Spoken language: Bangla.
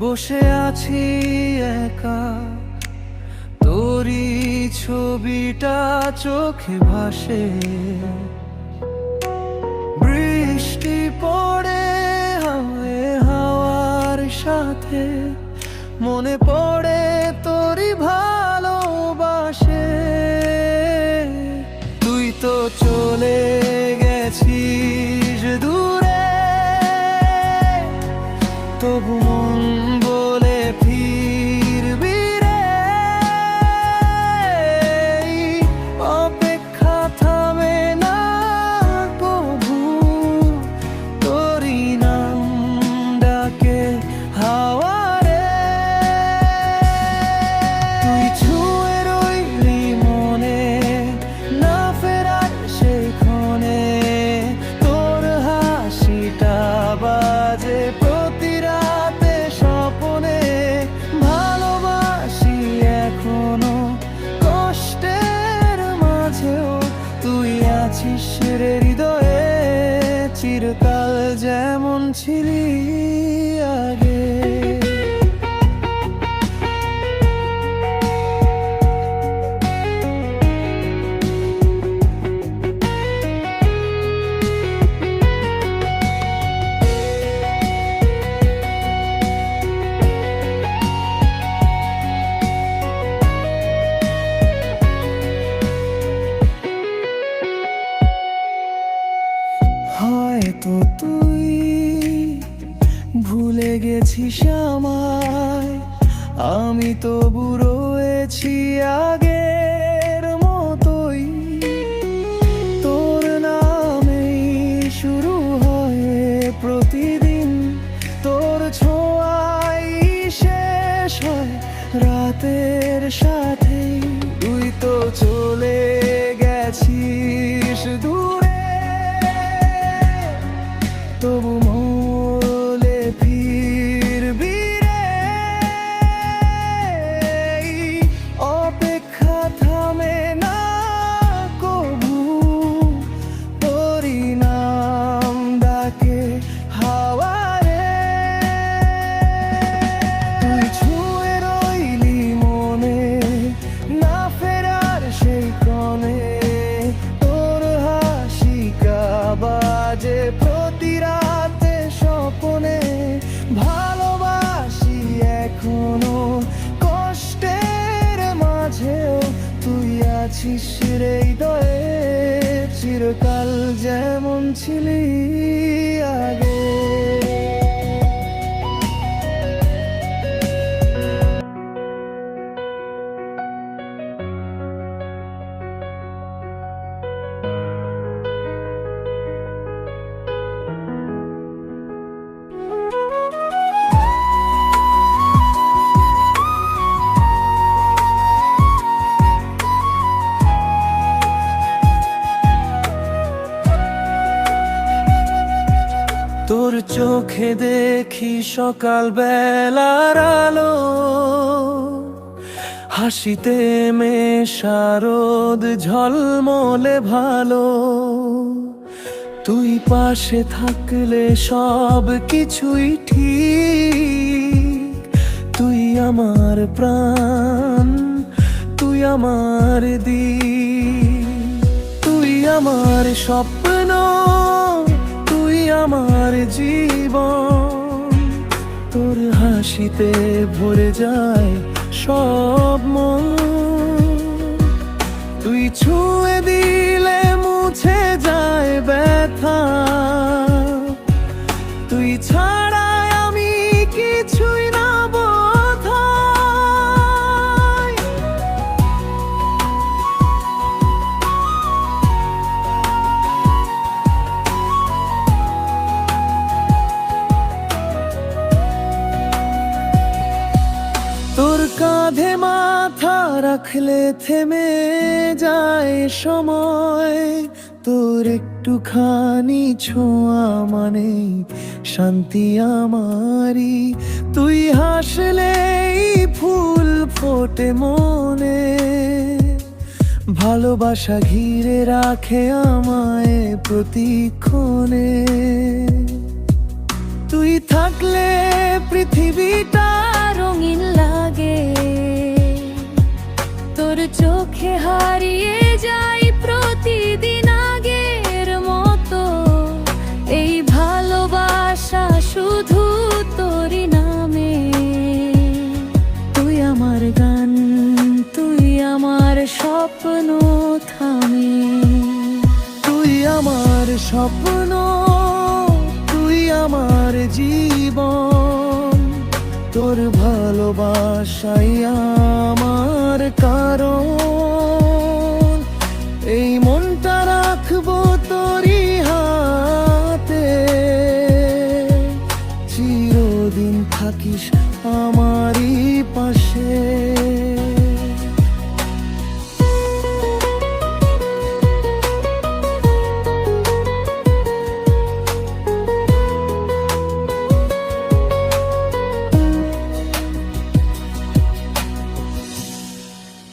বসে আছি একা, তোরই ছবিটা চোখে ভাসে। বৃষ্টি পড়ে হাওয়ার সাথে, মনে পড়ে তোরই ভালোবাসে। তুই তো চলে গেছিস দূরে, তবু মন বলে ফিরবি রে। অপেক্ষা থামে না কবু, তোরই নাম ডাকে হাওয়ারে। তুই ছুঁয়ে রইলি মনে, না ফেরার সেই ক্ষণে। তোর হাসিটা বাজে প্রতি রাতে স্বপনে। ভালোবাসি এখনো কষ্টের মাঝেও, তুই আছিস রে হৃদয়ে, চিরকাল যেমন ছিলি আগে। হয়তো তুই ভুলে গেছিস আমায়, আমি তবু রয়েছি আগের মতোই। তোর নামেই শুরু হয় প্রতিদিন, তোর ছোঁয়াই শেষ হয় রাতের সাথেই। তুই তো চলে গেছিস দূরে, তবু মোলে ফিরবি রে। অপেক্ষা থামে না কবু, তোরই নাম ডাকে হাওয়ারে। তুই ছুঁয়ে রইলি মনে, না ফেরার সেই ক্ষণে। তোর হাসিটা বাজে প্রতি রাতে স্বপনে। ভালোবাসি এখনো কষ্টের মাঝেও, তুই আছিস রে হৃদয়ে, চিরকাল যেমন ছিলি আগে। তোর চোখে দেখি সকাল বেলার আলো, হাসিতে মেশা রোদ ঝলমলে ভালো। তুই পাশে থাকলে সব কিছুই ঠিক। তুই আমার প্রাণ, তুই আমার দিক। তুই আমার স্বপ্ন, তুই আমার জীবন। তোর হাসিতে ভরে যায় সব মন। তুই ছুঁয়ে দিলে মুছে যায় ব্যথা, তুই ছাড়া আমি কিছুই না বোধহয়। তোর কাঁধে মাথা রাখলে থেমে যায় সময়। তোর একটুখানি ছোঁয়া মানে শান্তি আমারি। তুই হাসলেই ফুল ফোটে মনে, ভালোবাসা ঘিরে রাখে আমায় প্রতিক্ষণে। তুই থাকলে পৃথিবীটা রঙিন লাগে, তোর চোখে হারিয়ে যাই প্রতিদিন আগের মতো। এই ভালোবাসা শুধু তোরই নামে। তুই আমার গান, তুই আমার স্বপ্ন থামে। তুই আমার স্বপ্ন, তুই আমার জীবন, তোর ভালোবাসাই আমার কারণ। এই মনটা রাখবো তোরই হাতে, চিরদিন থাকিস আমারই পাশে।